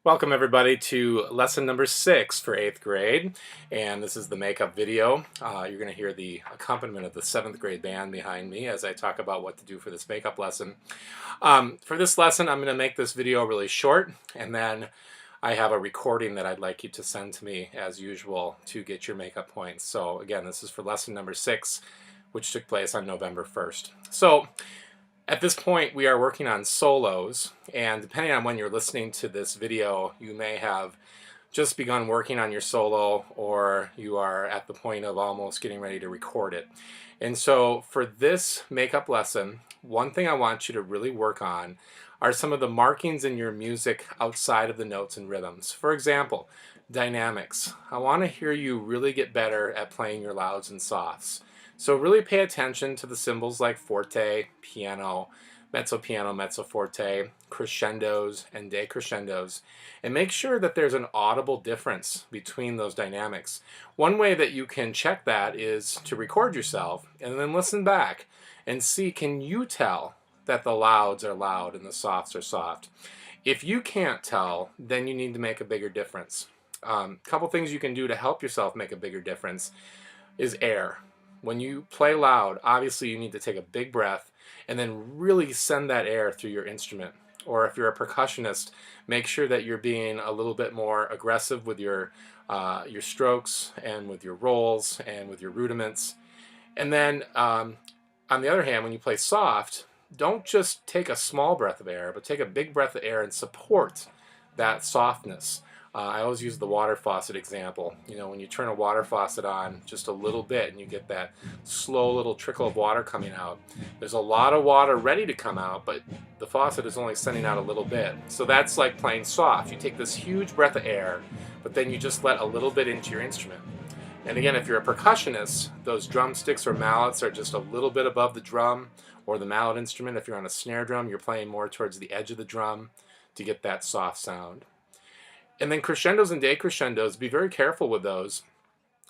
Welcome everybody to lesson number 6 for 8th grade, and this is the makeup video. You're going to hear the accompaniment of the 7th grade band behind me as I talk about what to do for this makeup lesson. For this lesson I'm going to make this video really short, and then I have a recording that I'd like you to send to me as usual to get your makeup points. So again, this is for lesson number 6, which took place on November 1st. So at this point, we are working on solos, and depending on when you're listening to this video, you may have just begun working on your solo, or you are at the point of almost getting ready to record it. And so for this makeup lesson, one thing I want you to really work on are some of the markings in your music outside of the notes and rhythms. For example, dynamics. I want to hear you really get better at playing your louds and softs. So really pay attention to the symbols like forte, piano, mezzo forte, crescendos, and decrescendos, and make sure that there's an audible difference between those dynamics. One way that you can check that is to record yourself and then listen back and see, can you tell that the louds are loud and the softs are soft? If you can't tell, then you need to make a bigger difference. Couple things you can do to help yourself make a bigger difference is air. When you play loud, obviously you need to take a big breath and then really send that air through your instrument. Or if you're a percussionist, make sure that you're being a little bit more aggressive with your strokes and with your rolls and with your rudiments. And then on the other hand, when you play soft, don't just take a small breath of air, but take a big breath of air and support that softness. I always use the water faucet example. You know, when you turn a water faucet on just a little bit and you get that slow little trickle of water coming out, there's a lot of water ready to come out, but the faucet is only sending out a little bit. So that's like playing soft. You take this huge breath of air, but then you just let a little bit into your instrument. And again, if you're a percussionist, those drumsticks or mallets are just a little bit above the drum or the mallet instrument. If you're on a snare drum, you're playing more towards the edge of the drum to get that soft sound. And then crescendos and decrescendos, be very careful with those.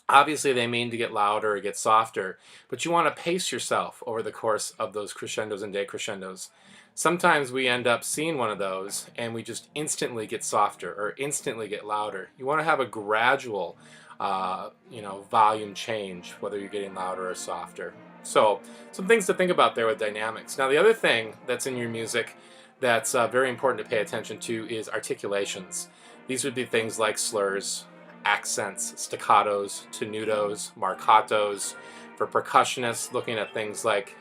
Obviously they mean to get louder or get softer, but you want to pace yourself over the course of those crescendos and decrescendos. Sometimes we end up seeing one of those and we just instantly get softer or instantly get louder. You want to have a gradual volume change, whether you're getting louder or softer. So some things to think about there with dynamics. Now the other thing that's in your music that's very important to pay attention to is articulations. These would be things like slurs, accents, staccatos, tenutos, marcatos. For percussionists, looking at things like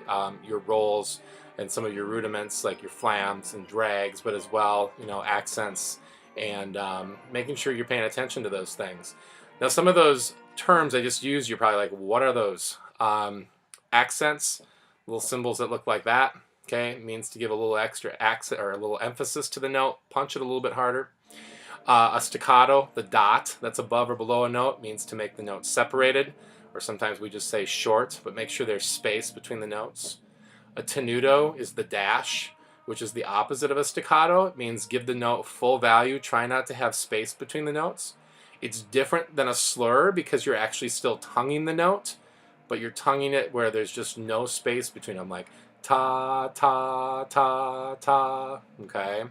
your rolls and some of your rudiments like your flams and drags, but as well, accents, and making sure you're paying attention to those things. Now, some of those terms I just used, you're probably like, what are those? Accents, little symbols that look like that. Okay, it means to give a little extra accent or a little emphasis to the note, punch it a little bit harder. A staccato, the dot that's above or below a note, means to make the note separated, or sometimes we just say short, but make sure there's space between the notes. A tenuto is the dash, which is the opposite of a staccato. It means give the note full value, try not to have space between the notes. It's different than a slur because you're actually still tonguing the note, but you're tonguing it where there's just no space between them, like ta, ta, ta, ta, okay?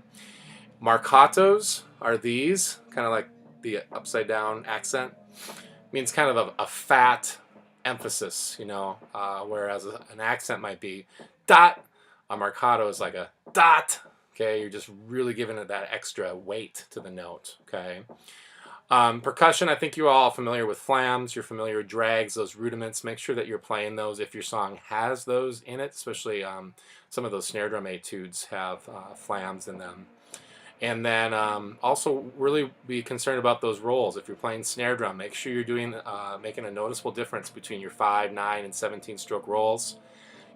Marcatos are these, kind of like the upside down accent. It means kind of a fat emphasis, whereas an accent might be dot. A marcato is like a dot, okay? You're just really giving it that extra weight to the note, okay? Percussion, I think you're all familiar with flams, you're familiar with drags, those rudiments. Make sure that you're playing those if your song has those in it, especially some of those snare drum etudes have flams in them. And then also really be concerned about those rolls. If you're playing snare drum, make sure you're doing making a noticeable difference between your 5, 9, and 17 stroke rolls.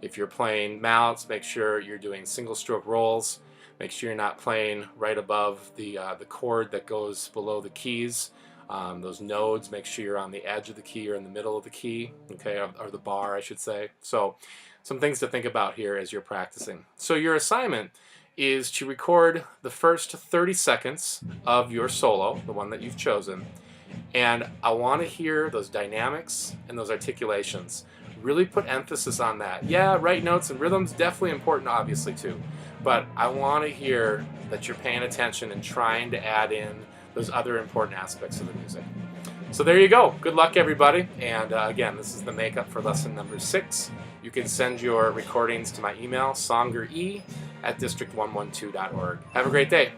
If you're playing mallets, make sure you're doing single stroke rolls. Make sure you're not playing right above the chord that goes below the keys. Those nodes, make sure you're on the edge of the key or in the middle of the key, okay, or the bar, I should say. So some things to think about here as you're practicing. So your assignment is to record the first 30 seconds of your solo, the one that you've chosen, and I want to hear those dynamics and those articulations. Really put emphasis on that. Yeah, right notes and rhythm's definitely important, obviously, too. But I want to hear that you're paying attention and trying to add in those other important aspects of the music. So there you go. Good luck, everybody. And again, this is the makeup for lesson number 6. You can send your recordings to my email, songere@district112.org. Have a great day.